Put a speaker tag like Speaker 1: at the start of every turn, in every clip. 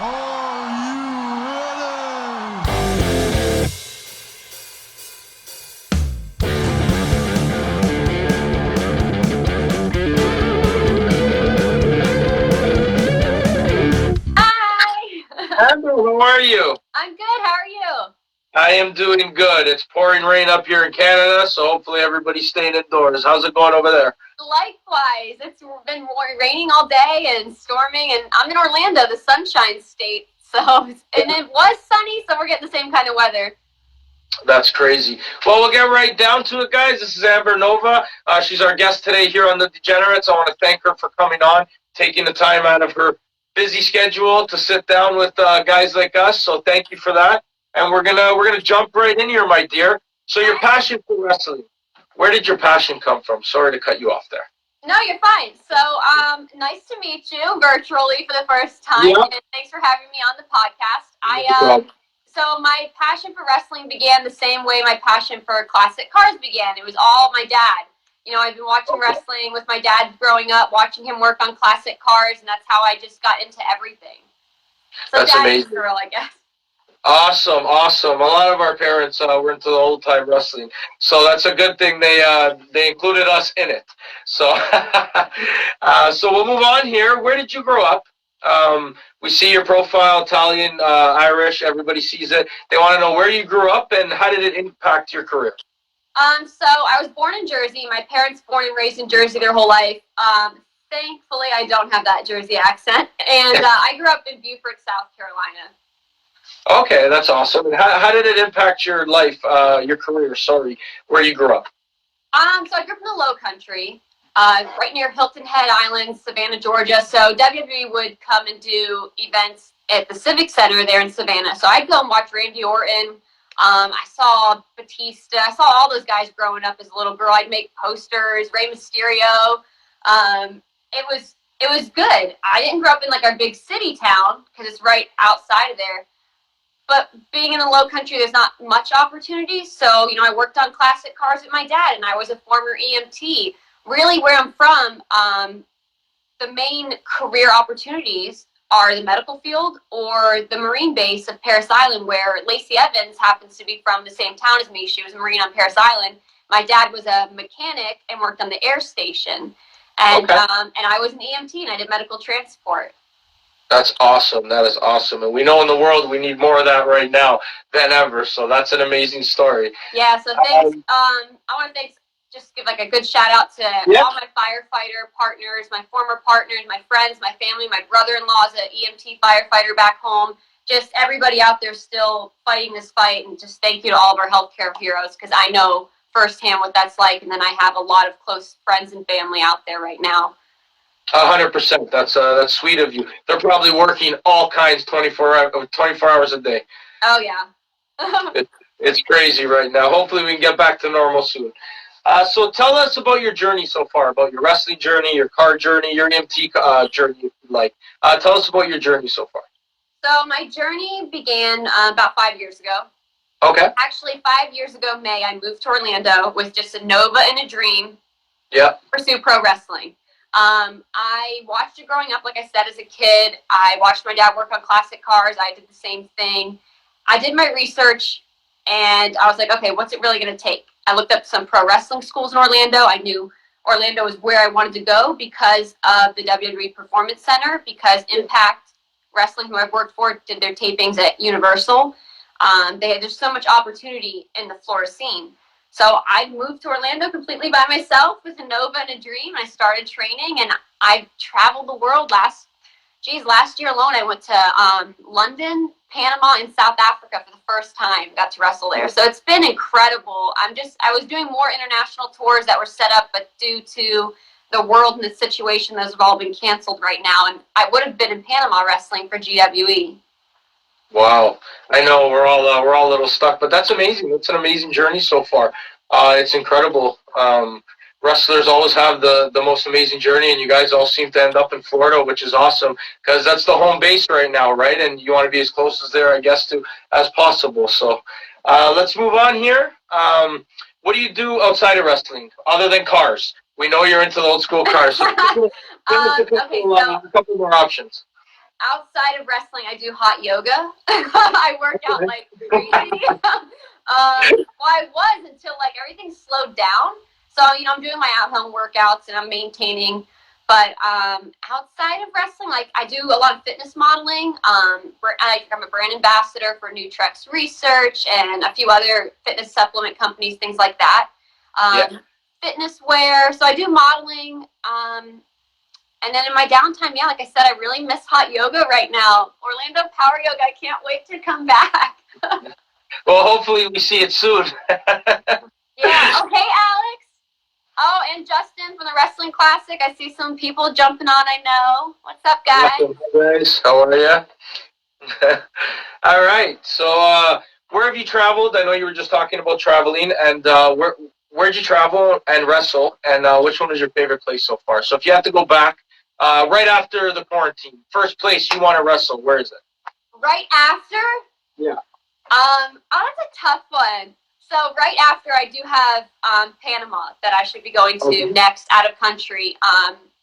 Speaker 1: Are you ready?
Speaker 2: Hi!
Speaker 3: Amber, how are you?
Speaker 2: I'm good. How are you?
Speaker 3: I am doing good. It's pouring rain up here in Canada, so hopefully everybody's staying indoors. How's it going over there?
Speaker 2: Likewise. It's been raining all day and storming, and I'm in Orlando, the sunshine state. And it was sunny, so we're getting the same kind of weather.
Speaker 3: That's crazy. Well, we'll get right down to it, guys. This is Amber Nova. She's our guest today here on the Degenerates. I want to thank her for coming on, taking the time out of her busy schedule to sit down with guys like us. So thank you for that. And we're gonna jump right in here, my dear. So your passion for wrestling, where did your passion come from? Sorry to cut you off there.
Speaker 2: No, you're fine. So, nice to meet you virtually for the first time,
Speaker 3: Yeah.
Speaker 2: and thanks for having me on the podcast. So my passion for wrestling began the same way my passion for classic cars began. It was all my dad. You know, I've been watching wrestling with my dad growing up, watching him work on classic cars, and that's how I just got into everything. So
Speaker 3: That's
Speaker 2: daddy's
Speaker 3: amazing.
Speaker 2: girl, I guess.
Speaker 3: Awesome. A lot of our parents were into the old time wrestling, so that's a good thing. They included us in it. So, so we'll move on here. Where did you grow up? We see your profile, Italian, Irish. Everybody sees it. They want to know where you grew up and how did it impact your career.
Speaker 2: So I was born in Jersey. My parents born and raised in Jersey their whole life. Thankfully, I don't have that Jersey accent, and I grew up in Beaufort, South Carolina.
Speaker 3: Okay, that's awesome. And how did it impact your life, your career? Sorry, where you grew up?
Speaker 2: So I grew up in the Low Country, right near Hilton Head Island, Savannah, Georgia. So WWE would come and do events at the Civic Center there in Savannah. So I'd go and watch Randy Orton. I saw Batista. I saw all those guys growing up as a little girl. I'd make posters. Rey Mysterio. It was good. I didn't grow up in like our big city town because it's right outside of there. But being in the Low Country, there's not much opportunity. So, you know, I worked on classic cars with my dad, and I was a former EMT. Really, where I'm from, the main career opportunities are the medical field or the Marine base of Parris Island, where Lacey Evans happens to be from the same town as me. She was a Marine on Parris Island. My dad was a mechanic and worked on the air station. And I was an EMT, and I did medical transport.
Speaker 3: That's awesome. That is awesome. And we know in the world we need more of that right now than ever. So that's an amazing story.
Speaker 2: Yeah, so thanks. I want to just give like a good shout out to all my firefighter partners, my former partners, my friends, my family. My brother-in-law is an EMT firefighter back home. Just everybody out there still fighting this fight. And just thank you to all of our healthcare heroes, because I know firsthand what that's like. And then I have a lot of close friends and family out there right now.
Speaker 3: 100%. That's sweet of you. They're probably working all kinds 24 hours a day.
Speaker 2: Oh, yeah.
Speaker 3: It's crazy right now. Hopefully we can get back to normal soon. So tell us about your journey so far, about your wrestling journey, your car journey, your EMT journey, if you'd like. Tell us about your journey so far.
Speaker 2: So my journey began about 5 years ago.
Speaker 3: Okay.
Speaker 2: Actually, 5 years ago, May, I moved to Orlando with just a Nova and a dream
Speaker 3: to
Speaker 2: pursue pro wrestling. I watched it growing up, like I said, as a kid. I watched my dad work on classic cars. I did the same thing. I did my research, and I was like, okay, what's it really going to take? I looked up some pro wrestling schools in Orlando. I knew Orlando was where I wanted to go because of the WWE Performance Center, because Impact Wrestling, who I've worked for, did their tapings at Universal. There's so much opportunity in the Florida scene. So I moved to Orlando completely by myself with a Nova and a dream. I started training, and I traveled the world. Last year alone, I went to London, Panama, and South Africa for the first time. Got to wrestle there. So it's been incredible. I was doing more international tours that were set up, but due to the world and the situation, those have all been canceled right now. And I would have been in Panama wrestling for GWE.
Speaker 3: Wow, I know we're all a little stuck, but that's amazing. It's an amazing journey so far. It's incredible. Wrestlers always have the most amazing journey, and you guys all seem to end up in Florida, which is awesome because that's the home base right now, right? And you want to be as close as there, I guess, to as possible. So let's move on here. What do you do outside of wrestling other than cars? We know you're into the old school cars. So give us a couple more options.
Speaker 2: outside of wrestling, I do hot yoga. I work out like crazy. Well, I was until like everything slowed down. So, I'm doing my at-home workouts and I'm maintaining. But outside of wrestling, like I do a lot of fitness modeling. I'm a brand ambassador for Nutrex Research and a few other fitness supplement companies, things like that. Fitness wear. So I do modeling. And then in my downtime, yeah, like I said, I really miss hot yoga right now. Orlando Power Yoga, I can't wait to come back.
Speaker 3: Well, hopefully we see it soon.
Speaker 2: Yeah. Oh, hey, Alex. Oh, and Justin from the Wrestling Classic. I see some people jumping on, I know. What's up, guys?
Speaker 3: Guys, how are you? All right. So, where have you traveled? I know you were just talking about traveling, and where'd you travel and wrestle, and which one was your favorite place so far? So, if you have to go back right after the quarantine, first place you want to wrestle, where is it?
Speaker 2: Right after?
Speaker 3: Yeah.
Speaker 2: Oh, that's a tough one. So right after, I do have Panama that I should be going to next out of country.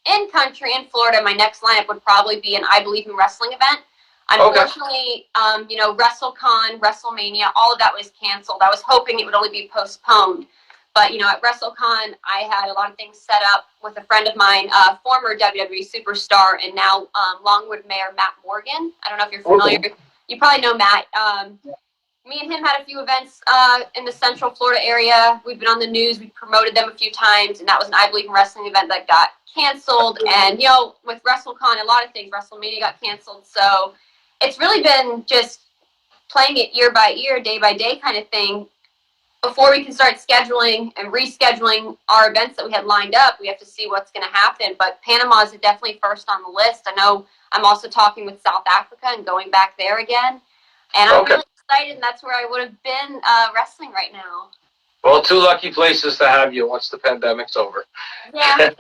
Speaker 2: In country, in Florida, my next lineup would probably be an I Believe in Wrestling event. Unfortunately, WrestleCon, WrestleMania, all of that was canceled. I was hoping it would only be postponed. But, at WrestleCon, I had a lot of things set up with a friend of mine, former WWE superstar and now Longwood Mayor Matt Morgan. I don't know if you're familiar. Okay. You probably know Matt. Me and him had a few events in the Central Florida area. We've been on the news. We promoted them a few times, and that was an I Believe in Wrestling event that got canceled. And, with WrestleCon, a lot of things, WrestleMania got canceled. So it's really been just playing it year by year, day by day kind of thing. Before we can start scheduling and rescheduling our events that we had lined up, we have to see what's going to happen. But Panama is definitely first on the list. I know I'm also talking with South Africa and going back there again. And I'm really excited, and that's where I would have been wrestling right now.
Speaker 3: Well, two lucky places to have you once the pandemic's over.
Speaker 2: Yeah.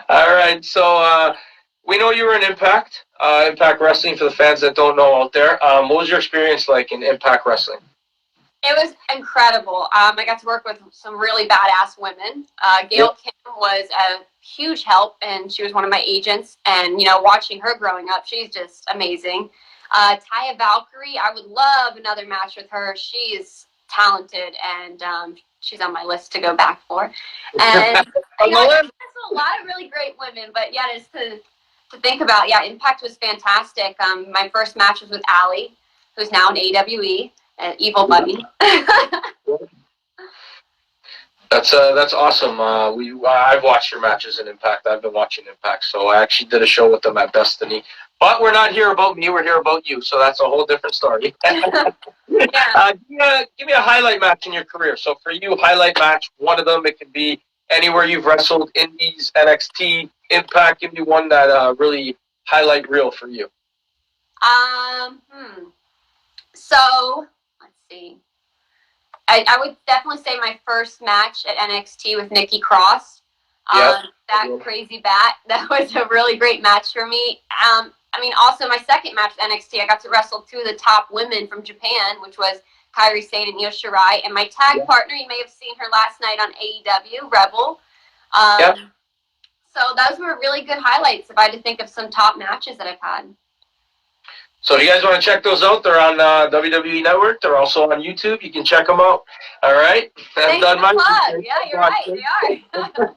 Speaker 3: All right. So we know you were in Impact Wrestling for the fans that don't know out there. What was your experience like in Impact Wrestling?
Speaker 2: It was incredible. I got to work with some really badass women. Gail Kim was a huge help, and she was one of my agents. And, watching her growing up, she's just amazing. Taya Valkyrie, I would love another match with her. She is talented, and she's on my list to go back for. And there's a lot of really great women, but yeah, just to think about, Impact was fantastic. My first match was with Allie, who's now in AWE. Evil Bunny.
Speaker 3: That's awesome. I've watched your matches in Impact. I've been watching Impact, so I actually did a show with them at Destiny. But we're not here about me. We're here about you. So that's a whole different story. Give me a highlight match in your career. So for you, highlight match. One of them. It can be anywhere you've wrestled, Indies, NXT, Impact. Give me one that really highlight reel for you.
Speaker 2: So let's see. I would definitely say my first match at NXT with Nikki Cross. That crazy bat. That was a really great match for me. Also my second match at NXT, I got to wrestle two of the top women from Japan, which was Kairi Sane and Io Shirai. And my tag partner, you may have seen her last night on AEW, Rebel. So those were really good highlights if I had to think of some top matches that I've had.
Speaker 3: So if you guys want to check those out, they're on WWE Network. They're also on YouTube. You can check them out. All right?
Speaker 2: Thanks for the plug. Yeah, you're right. They are.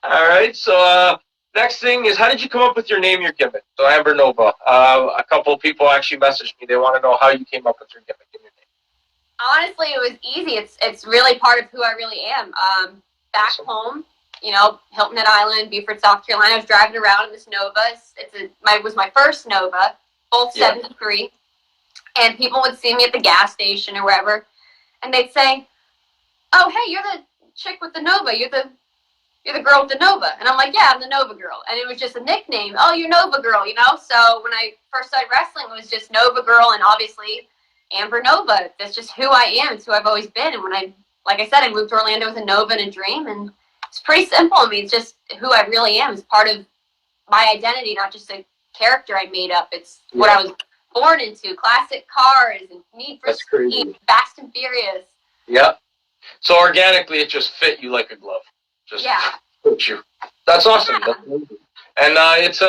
Speaker 3: All right. So next thing is, how did you come up with your name, your gimmick? So Amber Nova. A couple of people actually messaged me. They want to know how you came up with your gimmick and your name.
Speaker 2: Honestly, it was easy. It's really part of who I really am. Back home, Hilton Head Island, Beaufort, South Carolina. I was driving around in this Nova. It was my first Nova, both 73. And people would see me at the gas station or wherever, and they'd say, "Oh, hey, you're the chick with the Nova. You're the girl with the Nova." And I'm like, "Yeah, I'm the Nova girl." And it was just a nickname. "Oh, you're Nova girl," So when I first started wrestling, it was just Nova girl, and obviously Amber Nova. That's just who I am. It's who I've always been. And like I said, I moved to Orlando with a Nova and a dream, and it's pretty simple. It's just who I really am. It's part of my identity, not just a character I made up. It's what I was born into. Classic cars and Need for Speed, Fast and Furious.
Speaker 3: Yep. So organically, it just fit you like a glove. Just fit you. That's awesome.
Speaker 2: Yeah.
Speaker 3: And it's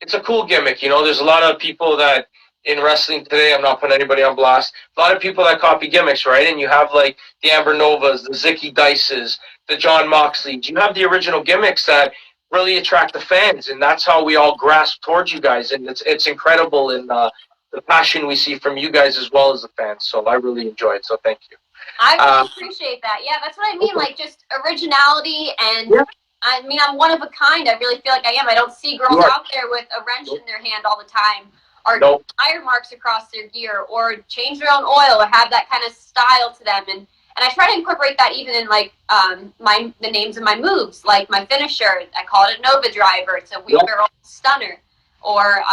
Speaker 3: it's a cool gimmick. You know, there's a lot of people that in wrestling today, I'm not putting anybody on blast, a lot of people that copy gimmicks, right? And you have like the Amber Novas, the Zicky Dices, the John Moxleys. You have the original gimmicks that really attract the fans, and that's how we all grasp towards you guys. And it's incredible in the passion we see from you guys as well as the fans. So I really enjoy it. So thank you.
Speaker 2: I really appreciate that. Yeah, that's what I mean. Like just originality, and
Speaker 3: Yeah.
Speaker 2: I mean, I'm one of a kind. I really feel like I am. I don't see girls out there with a wrench in their hand all the time, or tire marks across their gear, or change their own oil, or have that kind of style to them. And I try to incorporate that even in like the names of my moves, like my finisher. I call it a Nova Driver. It's a wheelbarrow stunner. Or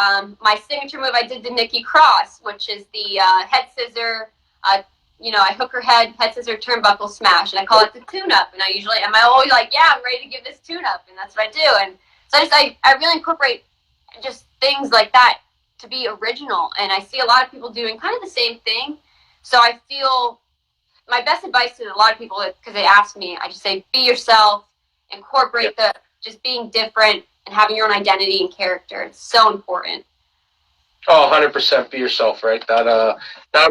Speaker 2: my signature move I did to Nikki Cross, which is the head scissor. I hook her head scissor turnbuckle smash, and I call it the tune-up. And I'm always like, yeah, I'm ready to give this tune-up, and that's what I do. And so I really incorporate just things like that to be original. And I see a lot of people doing kind of the same thing. So I feel my best advice to a lot of people, because they ask me, I just say, be yourself, incorporate just being different and having your own identity and character. It's so important.
Speaker 3: Oh, 100% be yourself, right? That'll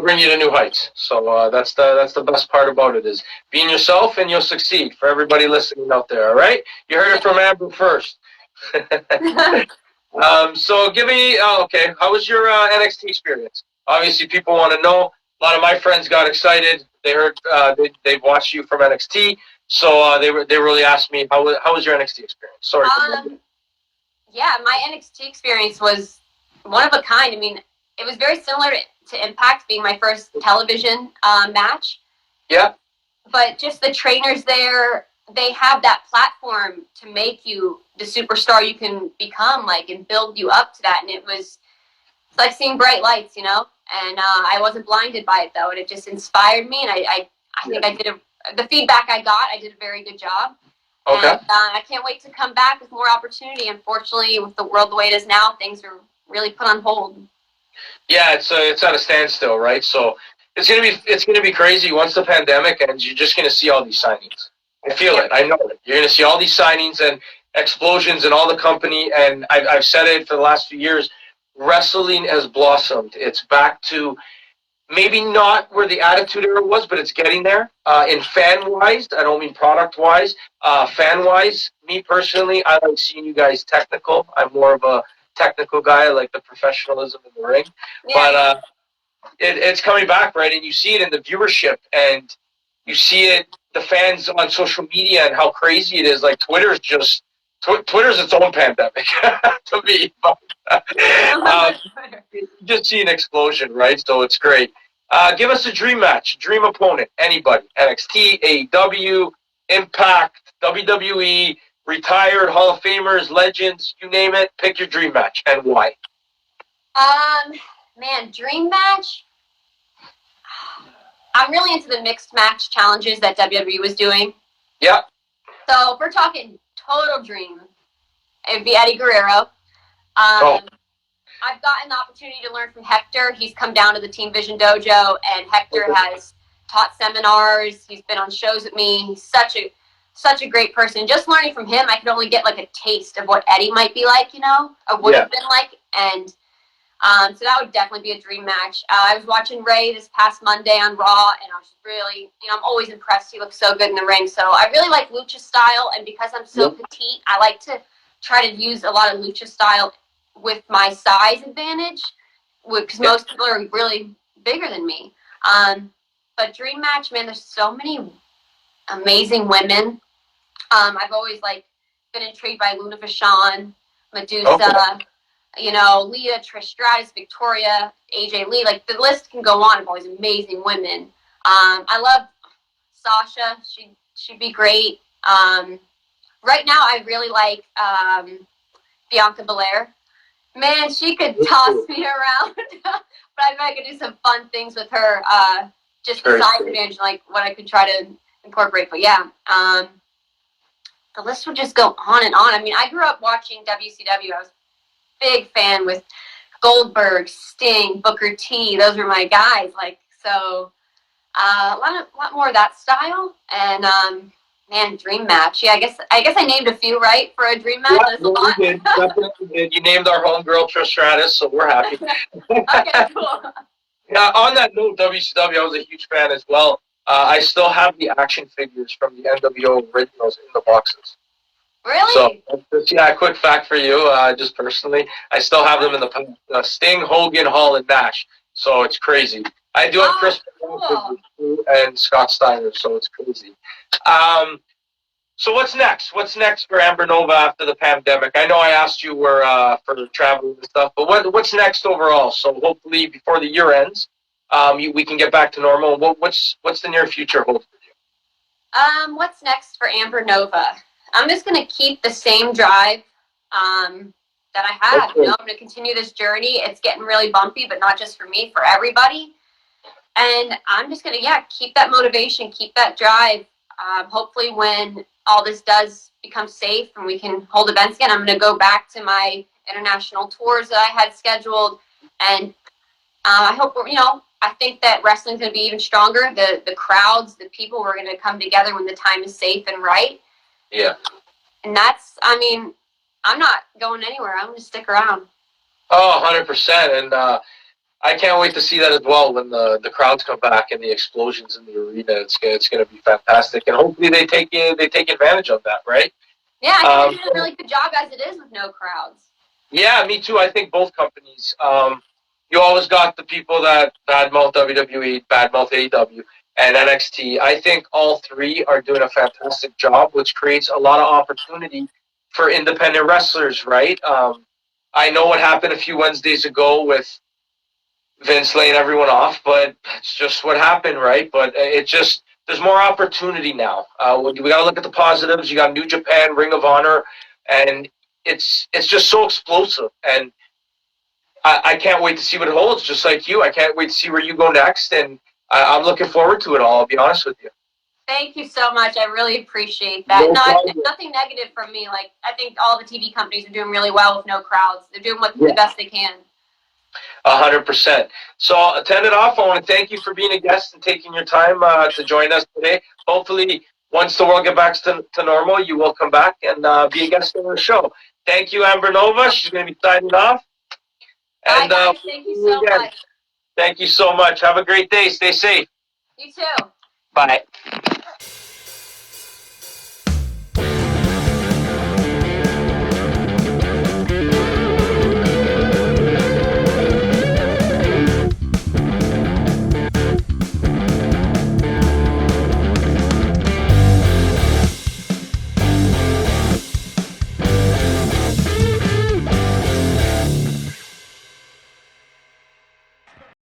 Speaker 3: bring you to new heights. So that's the best part about it is being yourself, and you'll succeed. For everybody listening out there, all right? You heard it from Amber first. So give me okay. How was your NXT experience? Obviously, people want to know. A lot of my friends got excited. They heard they've watched you from NXT, so they really asked me how was your NXT experience? Sorry.
Speaker 2: Yeah, my NXT experience was one of a kind. I mean, it was very similar to Impact being my first television match.
Speaker 3: Yeah.
Speaker 2: But just the trainers there, they have that platform to make you the superstar you can become, like, and build you up to that. And it's like seeing bright lights, And I wasn't blinded by it, though. And it just inspired me. And I think I did the feedback I got, I did a very good job.
Speaker 3: Okay.
Speaker 2: And I can't wait to come back with more opportunity. Unfortunately, with the world the way it is now, things are really put on hold.
Speaker 3: Yeah, it's at a standstill, right? So it's gonna be crazy once the pandemic ends. You're just gonna see all these signings. I feel it. I know it. You're gonna see all these signings and explosions in all the company. And I've said it for the last few years. Wrestling has blossomed. It's back to maybe not where the Attitude Era was, but it's getting there. In fan-wise, I don't mean product-wise. Fan-wise, me personally, I like seeing you guys technical. I'm more of a technical guy. I like the professionalism in the ring. Yeah. But it's coming back, right? And you see it in the viewership, and you see it, the fans on social media, and how crazy it is. Like, Twitter's its own pandemic to me. You just see an explosion, right? So it's great. Give us a dream match, dream opponent, anybody. NXT, AEW, Impact, WWE, retired, Hall of Famers, legends, you name it. Pick your dream match and why.
Speaker 2: Man, dream match? I'm really into the mixed match challenges that WWE was doing.
Speaker 3: Yeah.
Speaker 2: So if we're talking total dream, it'd be Eddie Guerrero. I've gotten the opportunity to learn from Hector. He's come down to the Team Vision Dojo, and Hector has taught seminars. He's been on shows with me. He's such a great person. Just learning from him, I could only get like a taste of what Eddie might be like, or would have been like. And so that would definitely be a dream match. I was watching Ray this past Monday on Raw, and I was really, I'm always impressed. He looks so good in the ring. So I really like lucha style, and because I'm so petite, I like to try to use a lot of lucha style with my size advantage, because most people are really bigger than me. But dream match, man, there's so many amazing women. I've always been intrigued by Luna Vachon, Medusa, Lita, Trish Stratus, Victoria, AJ Lee. Like, the list can go on of always amazing women. I love Sasha. She'd be great. Right now, I really like Bianca Belair. Man, she could toss me around. But I bet I could do some fun things with her. Just the size advantage, like what I could try to incorporate. But yeah, the list would just go on and on. I mean, I grew up watching WCW. I was a big fan with Goldberg, Sting, Booker T. Those were my guys. A lot more of that style. And Man, dream match. Yeah, I guess I named a few, right, for a dream match.
Speaker 3: Yeah,
Speaker 2: That's a
Speaker 3: no, you
Speaker 2: lot.
Speaker 3: did. Definitely did. You named our homegirl Trish Stratus, so we're happy.
Speaker 2: Okay, cool.
Speaker 3: Yeah, on that note, WCW, I was a huge fan as well. I still have the action figures from the NWO originals in the boxes. So,
Speaker 2: Really?
Speaker 3: yeah, a quick fact for you, just personally, I still have them in the Sting, Hogan, Hall, and Nash. So it's crazy. I do have
Speaker 2: Oh,
Speaker 3: Chris
Speaker 2: cool.
Speaker 3: and Scott Steiner, so it's crazy. Um, so what's next? What's next for Amber Nova after the pandemic? I know I asked you where for traveling and stuff, but what's next overall? So hopefully before the year ends, we can get back to normal. What's the near future hold?
Speaker 2: What's next for Amber Nova? I'm just gonna keep the same drive that I have.
Speaker 3: Okay.
Speaker 2: I'm gonna continue this journey. It's getting really bumpy, but not just for me, for everybody. And I'm just gonna, keep that motivation, keep that drive. Hopefully, when all this does become safe and we can hold events again, I'm gonna go back to my international tours that I had scheduled, and I hope I think that wrestling's going to be even stronger. The crowds, the people, we're going to come together when the time is safe and right.
Speaker 3: Yeah.
Speaker 2: And I'm not going anywhere. I'm going to stick around.
Speaker 3: Oh, 100%. And I can't wait to see that as well when the crowds come back and the explosions in the arena. It's going to be fantastic. And hopefully they take advantage of that, right?
Speaker 2: Yeah, I think they're doing a really good job as it is with no crowds.
Speaker 3: Yeah, me too. I think both companies. You always got the people that badmouth WWE, badmouth AEW, and NXT. I think all three are doing a fantastic job, which creates a lot of opportunity for independent wrestlers, right? I know what happened a few Wednesdays ago with Vince laying everyone off, but it's just what happened, right? But it just there's more opportunity now. We got to look at the positives. You got New Japan, Ring of Honor, and it's just so explosive, and I can't wait to see what it holds. Just like you, I can't wait to see where you go next, and I'm looking forward to it all. I'll be honest with you.
Speaker 2: Thank you so much. I really appreciate that. Nothing negative from me. Like, I think all the TV companies are doing really well with no crowds. They're doing the best they can.
Speaker 3: 100%. So to end it off, I want to thank you for being a guest and taking your time to join us today. Hopefully, once the world gets back to normal, you will come back and be a guest on the show. Thank you, Amber Nova. She's going to be signing off.
Speaker 2: And guys, thank you so much.
Speaker 3: Thank you so much. Have a great day. Stay safe.
Speaker 2: You too.
Speaker 3: Bye.